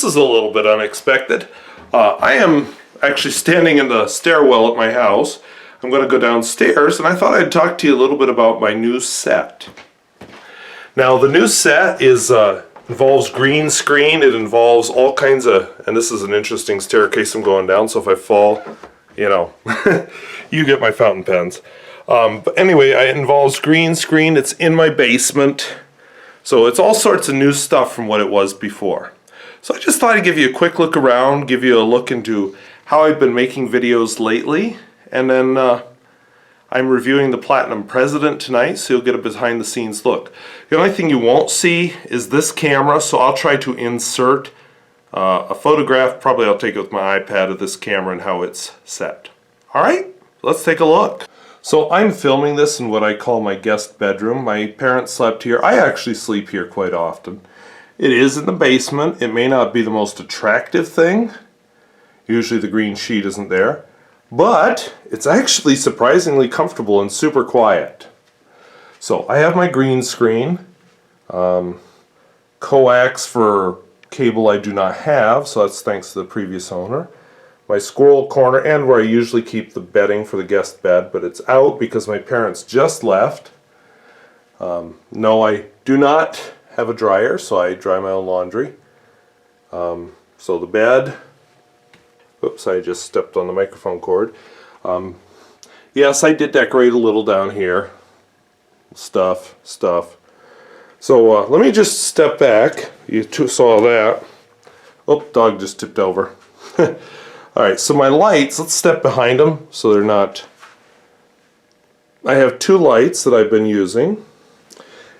this is a little bit unexpected. I am actually standing in the stairwell at my house. I'm going to go downstairs, and I thought I'd talk to you a little bit about my new set. Now, the new set involves green screen. It involves all kinds of, and this is an interesting staircase I'm going down, so if I fall, you know, you get my fountain pens. But anyway, it involves green screen. It's in my basement. So it's all sorts of new stuff from what it was before. So I just thought I'd give you a quick look around, give you a look into how I've been making videos lately, and then I'm reviewing the Platinum President tonight, so you'll get a behind the scenes look. The only thing you won't see is this camera, so I'll try to insert a photograph. Probably I'll take it with my iPad of this camera and how it's set. Alright, let's take a look. So I'm filming this in what I call my guest bedroom. My parents slept here. I actually sleep here quite often. It is in the basement. It may not be the most attractive thing. Usually the green sheet isn't there. But it's actually surprisingly comfortable and super quiet. So I have my green screen. Coax for cable I do not have, so that's thanks to the previous owner. My squirrel corner, and where I usually keep the bedding for the guest bed, but it's out because my parents just left. No, I do not have a dryer, so I dry my own laundry. So the bed, oops, I just stepped on the microphone cord. Yes, I did decorate a little down here. Stuff. So let me just step back. You saw that. Oh, dog just tipped over. Alright, so my lights, let's step behind them so they're not... I have two lights that I've been using.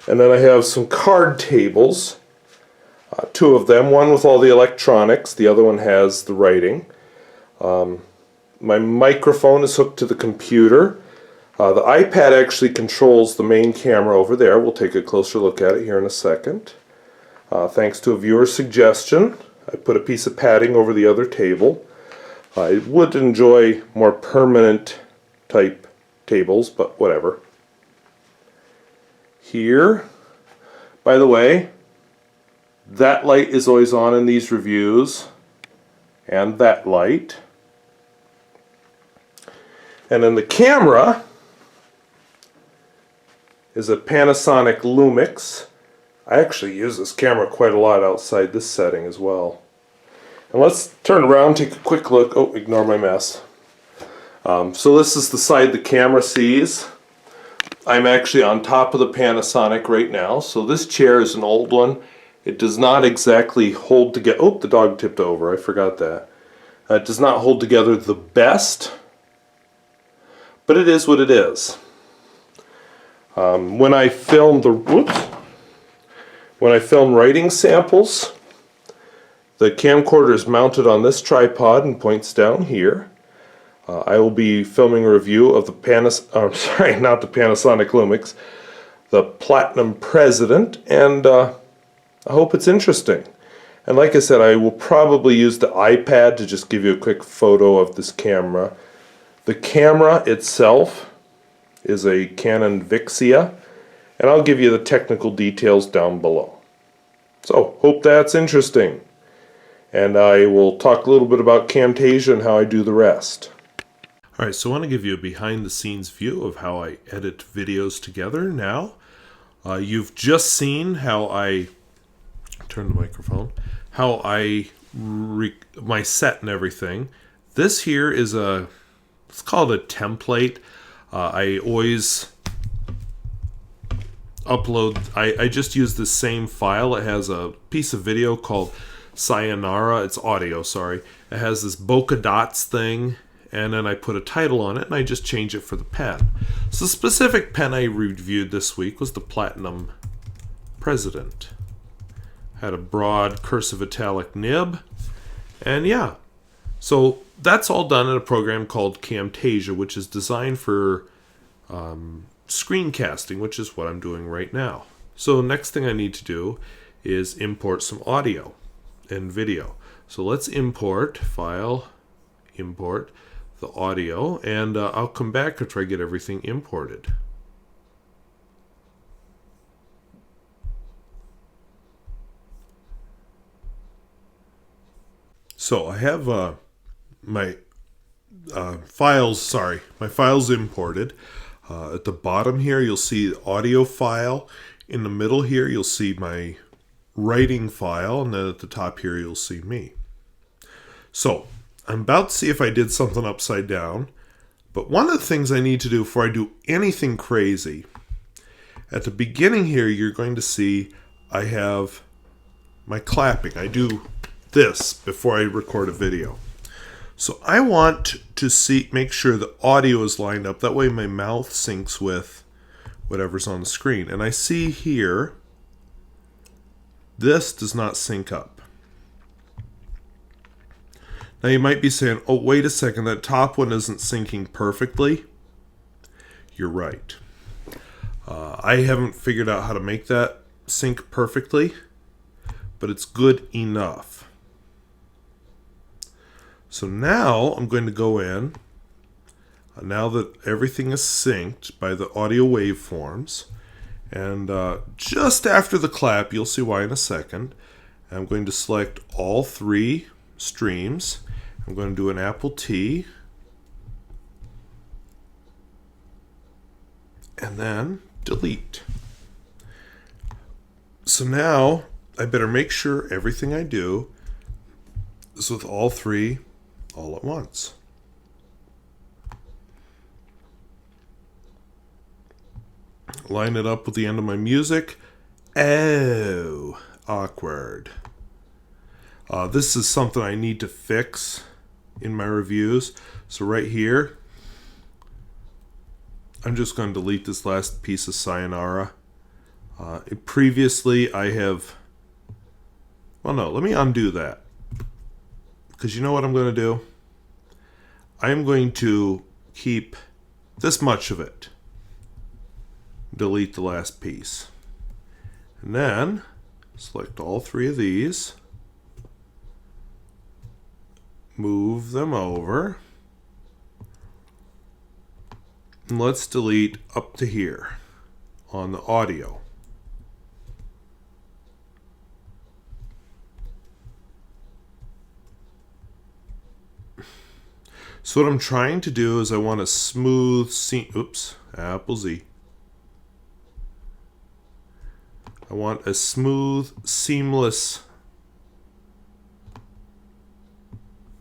And then I have some card tables. Two of them, one with all the electronics, the other one has the writing. My microphone is hooked to the computer. The iPad actually controls the main camera over there. We'll take a closer look at it here in a second. Thanks to a viewer's suggestion, I put a piece of padding over the other table. I would enjoy more permanent type tables, but whatever. Here, by the way, that light is always on in these reviews, and that light. And then the camera is a Panasonic Lumix. I actually use this camera quite a lot outside this setting as well. And let's turn around, take a quick look. Oh, ignore my mess. So this is the side the camera sees. I'm actually on top of the Panasonic right now. So this chair is an old one. It does not exactly hold together. Oh, the dog tipped over. I forgot that. It does not hold together the best, but it is what it is. When I film writing samples, the camcorder is mounted on this tripod and points down here. I will be filming a review of the not the Panasonic Lumix, the Platinum President, and I hope it's interesting. And like I said, I will probably use the iPad to just give you a quick photo of this camera. The camera itself is a Canon Vixia, and I'll give you the technical details down below. So, hope that's interesting. And I will talk a little bit about Camtasia and how I do the rest. Alright, so I want to give you a behind the scenes view of how I edit videos together now. You've just seen how I turn the microphone, how I my set and everything. This here is let's call it a template. I always upload, I just use the same file. It has a piece of video called Sayonara, it's audio, sorry. It has this bokeh dots thing, and then I put a title on it, and I just change it for the pen. So the specific pen I reviewed this week was the Platinum President. Had a broad cursive italic nib, and yeah. So that's all done in a program called Camtasia, which is designed for screencasting, which is what I'm doing right now. So next thing I need to do is import some audio and video. So let's import, file, import the audio, and I'll come back after I get everything imported. So I have my files imported. At the bottom here, you'll see the audio file. In the middle here, you'll see my writing file. And then at the top here, you'll see me. So I'm about to see if I did something upside down. But one of the things I need to do before I do anything crazy, at the beginning here, you're going to see I have my clapping. I do this before I record a video. So I want to make sure the audio is lined up. That way my mouth syncs with whatever's on the screen. And I see here, this does not sync up. Now you might be saying, oh, wait a second, that top one isn't syncing perfectly. You're right. I haven't figured out how to make that sync perfectly, but it's good enough. So now I'm going to go in, now that everything is synced by the audio waveforms, and just after the clap, you'll see why in a second, I'm going to select all 3 streams. I'm going to do an Apple T, and then delete. So now I better make sure everything I do is with all 3 all at once. Line it up with the end of my music. Oh, awkward. This is something I need to fix in my reviews. So right here, I'm just going to delete this last piece of sayonara. Previously I have, well no, let me undo that. Because you know what I'm going to do? I am going to keep this much of it. Delete the last piece. And then select all 3 of these. Move them over. And let's delete up to here on the audio. So what I'm trying to do is I want a smooth Apple Z. I want a smooth, seamless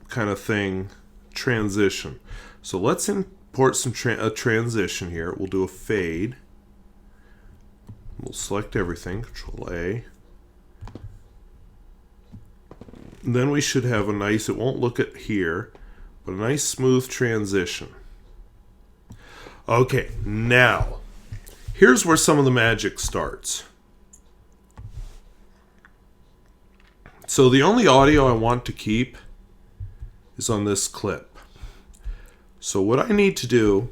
kind of thing, transition. So let's import some a transition here. We'll do a fade. We'll select everything, Control A. And then we should have a nice, it won't look at here, but a nice smooth transition. Okay, now, here's where some of the magic starts. So the only audio I want to keep is on this clip. So what I need to do,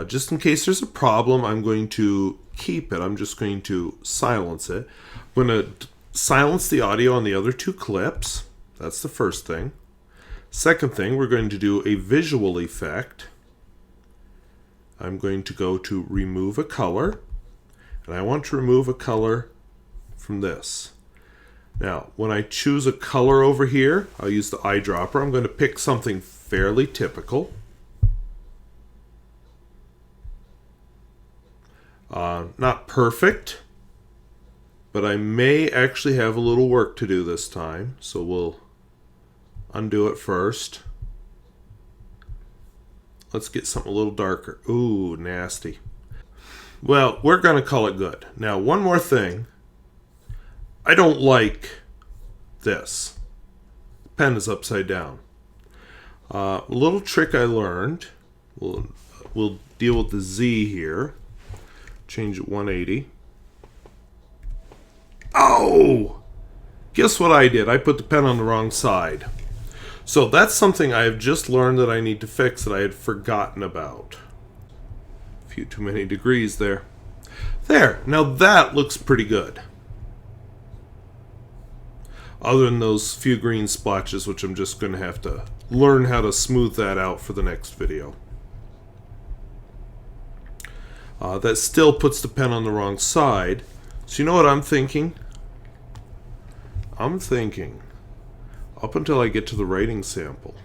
just in case there's a problem, I'm going to keep it. I'm just going to silence it. I'm going to silence the audio on the other 2 clips. That's the first thing. Second thing, we're going to do a visual effect. I'm going to go to remove a color, and I want to remove a color from this. Now, when I choose a color over here, I'll use the eyedropper. I'm going to pick something fairly typical. Not perfect, but I may actually have a little work to do this time, so we'll undo it first. Let's get something a little darker. Ooh, nasty. Well, we're going to call it good. Now, one more thing. I don't like this. The pen is upside down. A little trick I learned. We'll deal with the Z here. Change it 180. Oh! Guess what I did? I put the pen on the wrong side. So that's something I have just learned that I need to fix that I had forgotten about. A few too many degrees there. There, now that looks pretty good. Other than those few green splotches, which I'm just going to have to learn how to smooth that out for the next video. That still puts the pen on the wrong side. So you know what I'm thinking? I'm thinking up until I get to the writing sample.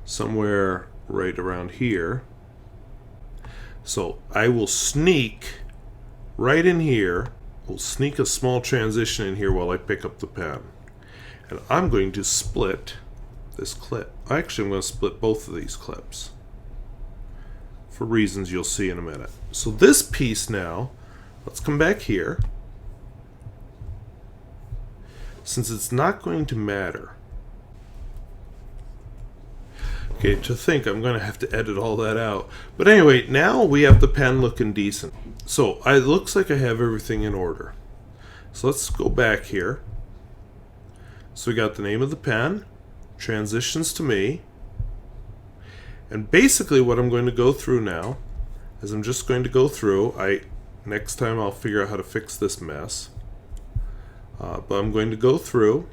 Somewhere right around here. So I will sneak right in here. We'll sneak a small transition in here while I pick up the pen. And I'm going to split this clip. Actually, I'm going to split both of these clips for reasons you'll see in a minute. So this piece now, let's come back here. Since it's not going to matter. Okay, to think I'm going to have to edit all that out. But anyway, now we have the pen looking decent. So it looks like I have everything in order. So let's go back here. So we got the name of the pen, transitions to me. And basically what I'm going to go through now is I'm just going to go through. Next time I'll figure out how to fix this mess. But I'm going to go through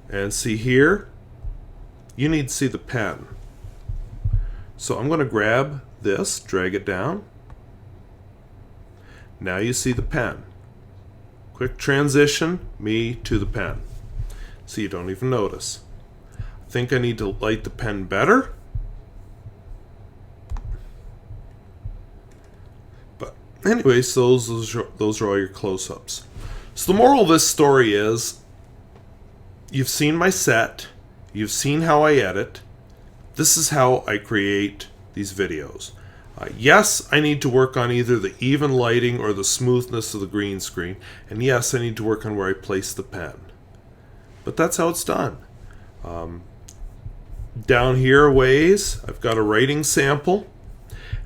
and see here. You need to see the pen. So I'm going to grab this, drag it down. Now you see the pen. Quick transition, me to the pen. So you don't even notice. I think I need to light the pen better. But anyways, those are all your close-ups. So the moral of this story is, you've seen my set. You've seen how I edit. This is how I create these videos. Yes, I need to work on either the even lighting or the smoothness of the green screen. And yes, I need to work on where I place the pen. But that's how it's done. Down here a ways, I've got a writing sample.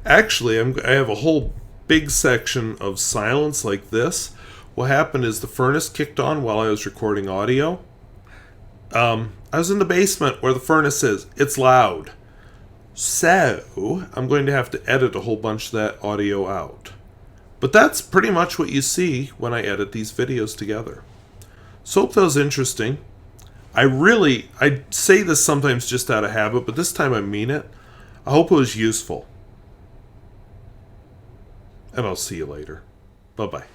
Actually, I have a whole big section of silence like this. What happened is the furnace kicked on while I was recording audio. I was in the basement where the furnace is. It's loud. So I'm going to have to edit a whole bunch of that audio out. But that's pretty much what you see when I edit these videos together. So hope that was interesting. I say this sometimes just out of habit, but this time I mean it. I hope it was useful. And I'll see you later. Bye-bye.